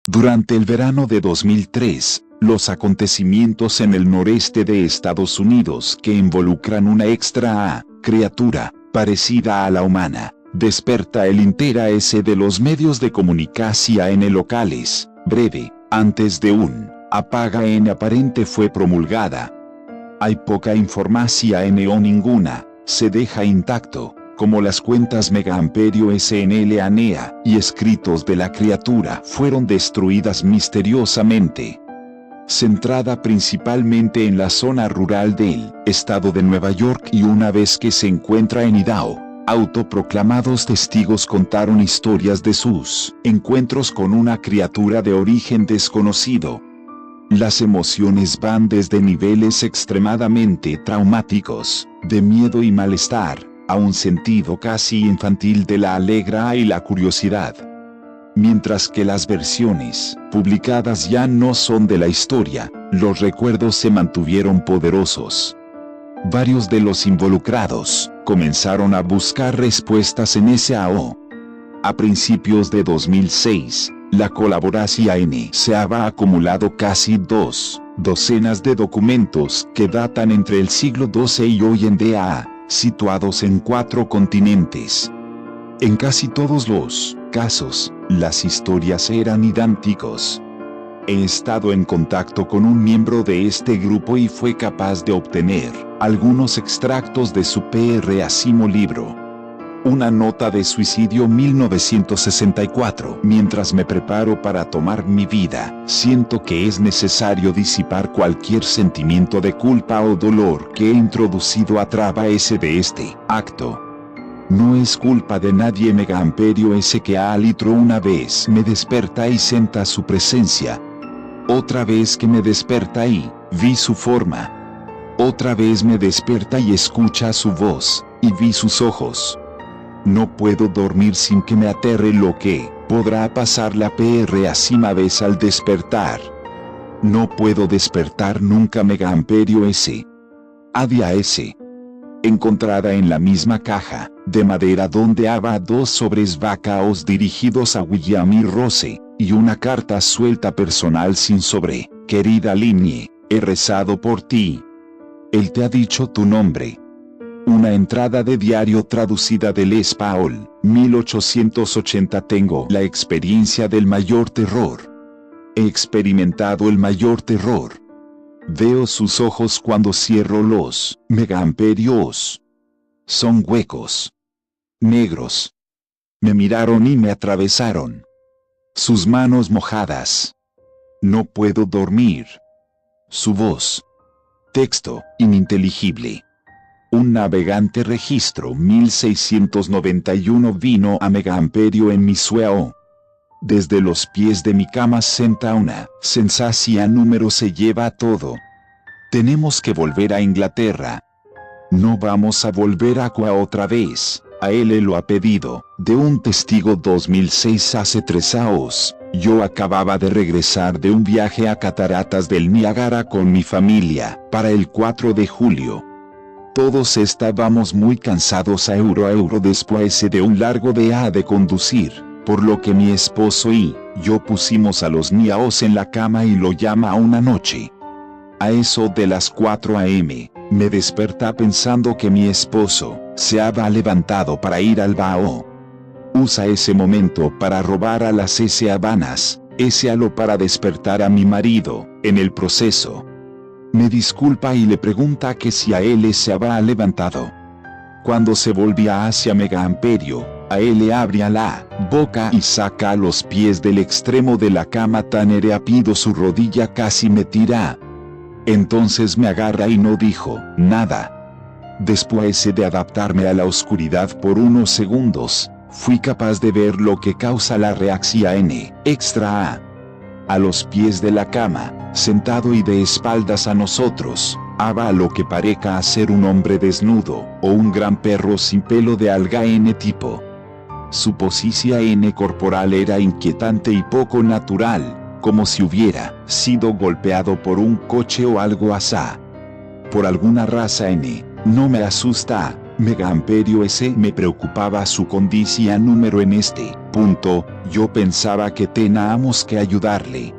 Durante el verano de 2003, los acontecimientos en el noreste de Estados Unidos que involucran una extra criatura parecida a la humana, desperta el interés de los medios de comunicación locales. Breve, antes de un apaga aparente fue promulgada. Hay poca información o ninguna, se deja intacto, como las cuentas Megaamperio SNL ANEA y escritos de la criatura fueron destruidas misteriosamente. Centrada principalmente en la zona rural del estado de Nueva York y una vez que se encuentra en Idaho, autoproclamados testigos contaron historias de sus encuentros con una criatura de origen desconocido. Las emociones van desde niveles extremadamente traumáticos, de miedo y malestar, a un sentido casi infantil de la alegría y la curiosidad. Mientras que las versiones publicadas ya no son de la historia, los recuerdos se mantuvieron poderosos. Varios de los involucrados comenzaron a buscar respuestas en SAO. A principios de 2006, la colaboración se había acumulado casi 2 docenas de documentos que datan entre el siglo XII y hoy en día, situados en 4 continentes. En casi todos los casos, las historias eran idénticos. He estado en contacto con un miembro de este grupo y fue capaz de obtener algunos extractos de su próximo libro. Una nota de suicidio 1964. Mientras me preparo para tomar mi vida, siento que es necesario disipar cualquier sentimiento de culpa o dolor que he introducido a través de este acto. No es culpa de nadie. Megaamperio que alitro una vez me desperta y senta su presencia. Otra vez que me desperta y vi su forma. Otra vez me desperta y escucha su voz, y vi sus ojos. No puedo dormir sin que me aterre lo que podrá pasar la próxima vez al despertar. No puedo despertar nunca. Megaamperio Adia encontrada en la misma caja de madera donde había 2 sobres vacaos dirigidos a William y Rose, y una carta suelta personal sin sobre. Querida Linnie, he rezado por ti. Él te ha dicho tu nombre. Una entrada de diario traducida del español, 1880. Tengo la experiencia del mayor terror. He experimentado el mayor terror. Veo sus ojos cuando cierro los megaamperios. Son huecos. Negros. Me miraron y me atravesaron. Sus manos mojadas. No puedo dormir. Su voz. Texto ininteligible. Un navegante registro 1691 vino a Megaamperio en mi sueño. Desde los pies de mi cama senta una sensación número se lleva todo. Tenemos que volver a Inglaterra. No vamos a volver a otra vez. A él lo ha pedido, de un testigo 2006 hace 3 años. Yo acababa de regresar de un viaje a Cataratas del Niágara con mi familia, para el 4 de julio. Todos estábamos muy cansados a euro después de un largo día de conducir, por lo que mi esposo y yo pusimos a los niños en la cama y lo llama a una noche. A eso de las 4 a.m., me desperté pensando que mi esposo se había levantado para ir al baño. Usa ese momento para robar a las Habanas, halo para despertar a mi marido, en el proceso. Me disculpa y le pregunta que si a él se había levantado. Cuando se volvía hacia Megaamperio, a él le abría la boca y saca a los pies del extremo de la cama tan rápido su rodilla casi me tira. Entonces me agarra y no dijo nada. Después de adaptarme a la oscuridad por unos segundos, fui capaz de ver lo que causa la reacción extra. A los pies de la cama, sentado y de espaldas a nosotros, había lo que parezca ser un hombre desnudo, o un gran perro sin pelo de alga tipo. Su posición corporal era inquietante y poco natural, como si hubiera sido golpeado por un coche o algo así. Por alguna razón no me asusta. Megaamperio me preocupaba su condición número en este punto. Yo pensaba que teníamos que ayudarle.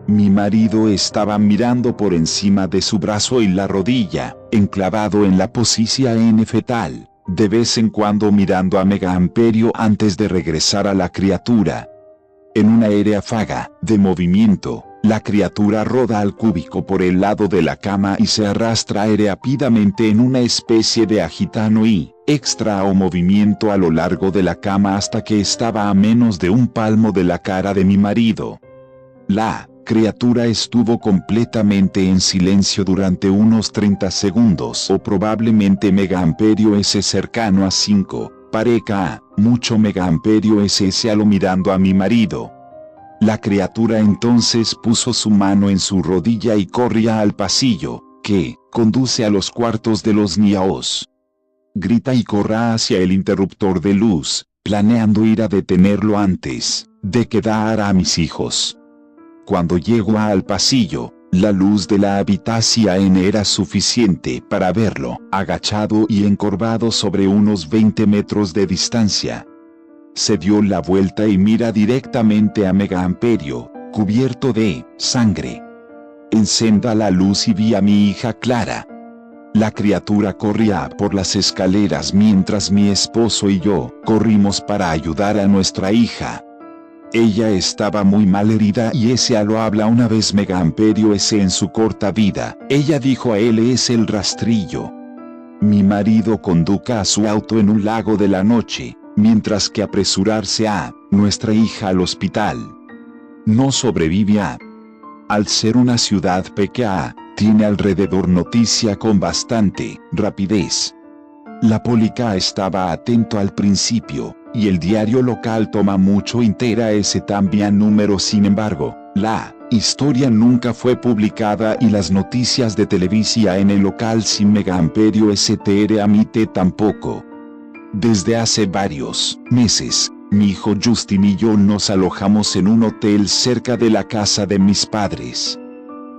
Mi marido estaba mirando por encima de su brazo y la rodilla, enclavado en la posición fetal, de vez en cuando mirando a Mega Amperio antes de regresar a la criatura. En una ráfaga de movimiento, la criatura roda al cúbico por el lado de la cama y se arrastra rápidamente en una especie de agitano y extra o movimiento a lo largo de la cama hasta que estaba a menos de un palmo de la cara de mi marido. La criatura estuvo completamente en silencio durante unos 30 segundos o probablemente Mega Amperio S cercano a 5, pareca mucho Mega Amperio SS a lo mirando a mi marido. La criatura entonces puso su mano en su rodilla y corría al pasillo, que conduce a los cuartos de los niaos. Grita y corra hacia el interruptor de luz, planeando ir a detenerlo antes de que dara a mis hijos. Cuando llego al pasillo, la luz de la habitación era suficiente para verlo, agachado y encorvado sobre unos 20 metros de distancia. Se dio la vuelta y mira directamente a Mega Amperio, cubierto de sangre. Encenda la luz y vi a mi hija Clara. La criatura corría por las escaleras mientras mi esposo y yo corrimos para ayudar a nuestra hija. Ella estaba muy mal herida y ese lo habla una vez Mega Amperio S en su corta vida. Ella dijo a él es el rastrillo. Mi marido conduca a su auto en un lago de la noche, mientras que apresurarse a nuestra hija al hospital. No sobrevive al ser una ciudad pequeña, tiene alrededor noticia con bastante rapidez. La policía estaba atento al principio, y el diario local toma mucho interés también número. Sin embargo, la historia nunca fue publicada y las noticias de televisión en el local sin Mega Amperio STR emite tampoco. Desde hace varios meses, mi hijo Justin y yo nos alojamos en un hotel cerca de la casa de mis padres.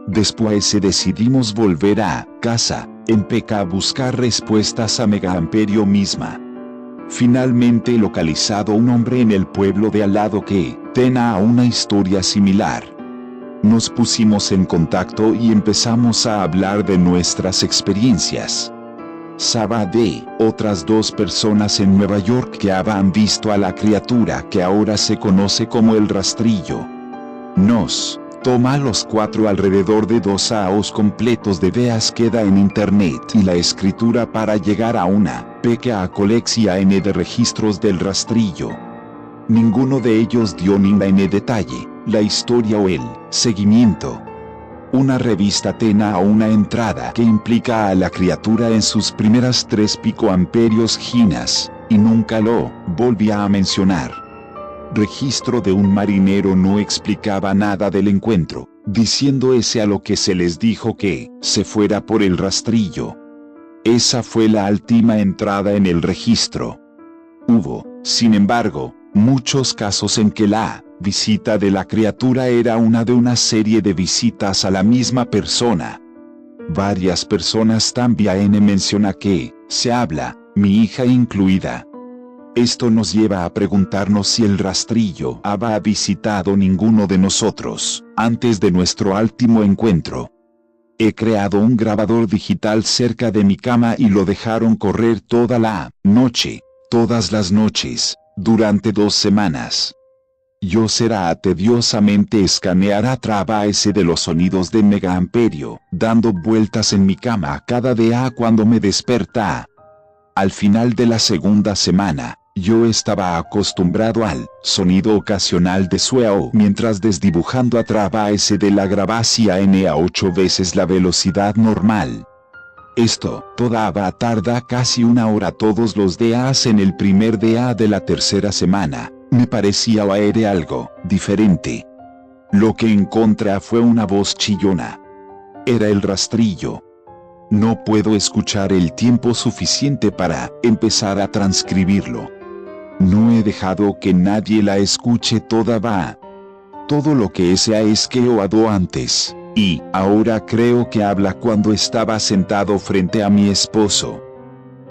Después decidimos volver a casa, empecé a buscar respuestas a Mega Amperio misma. Finalmente he localizado un hombre en el pueblo de al lado que tenía una historia similar. Nos pusimos en contacto y empezamos a hablar de nuestras experiencias. Sabía de otras 2 personas en Nueva York que habían visto a la criatura que ahora se conoce como el rastrillo. Nos toma a los 4 alrededor de 2 años completos de veas queda en internet y la escritura para llegar a una pequeña colección de registros del rastrillo. Ninguno de ellos dio ningún detalle, la historia o el seguimiento. Una revista tenía una entrada que implica a la criatura en sus primeras 3 picoamperios ginas, y nunca lo volvía a mencionar. Registro de un marinero no explicaba nada del encuentro, diciendo ese a lo que se les dijo que se fuera por el rastrillo. Esa fue la última entrada en el registro. Hubo, sin embargo, muchos casos en que la visita de la criatura era una de una serie de visitas a la misma persona. Varias personas también mencionan que se habla, mi hija incluida. Esto nos lleva a preguntarnos si el rastrillo había visitado ninguno de nosotros antes de nuestro último encuentro. He creado un grabador digital cerca de mi cama y lo dejaron correr toda la noche, todas las noches, durante 2 semanas. Yo será tediosamente escanear a través de los sonidos de Mega Amperio, dando vueltas en mi cama cada día cuando me despertaba. Al final de la segunda semana, yo estaba acostumbrado al sonido ocasional de sueo mientras desdibujando a través de la grabación a 8 veces la velocidad normal. Esto todavía tarda casi 1 hora todos los días. En el primer día de la tercera semana, me parecía oír algo diferente. Lo que encontré fue una voz chillona. Era el rastrillo. No puedo escuchar el tiempo suficiente para empezar a transcribirlo. No he dejado que nadie la escuche todavía. Todo lo que sé es que he oído antes, y ahora creo que habla cuando estaba sentado frente a mi esposo.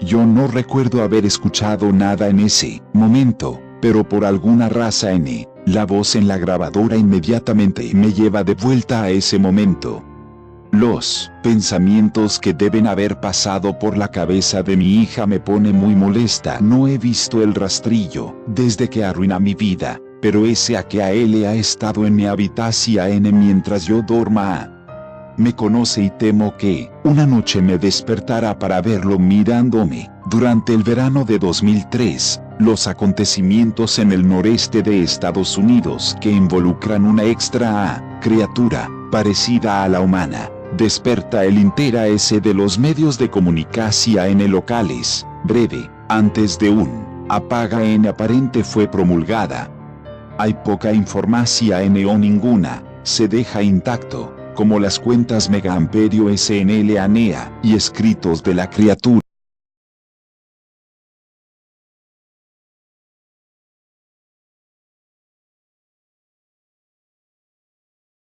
Yo no recuerdo haber escuchado nada en ese momento, pero por alguna razón La voz en la grabadora inmediatamente me lleva de vuelta a ese momento. Los pensamientos que deben haber pasado por la cabeza de mi hija me pone muy molesta. No he visto el rastrillo desde que arruina mi vida, pero ese a que a él ha estado en mi habitación mientras yo dorma. Me conoce y temo que una noche me despertará para verlo mirándome. Durante el verano de 2003, los acontecimientos en el noreste de Estados Unidos que involucran una extra criatura parecida a la humana, desperta el interés de los medios de comunicación locales. Breve, antes de un apaga aparente fue promulgada. Hay poca información o ninguna, se deja intacto, como las cuentas Mega Amperio SNL ANEA y escritos de la criatura.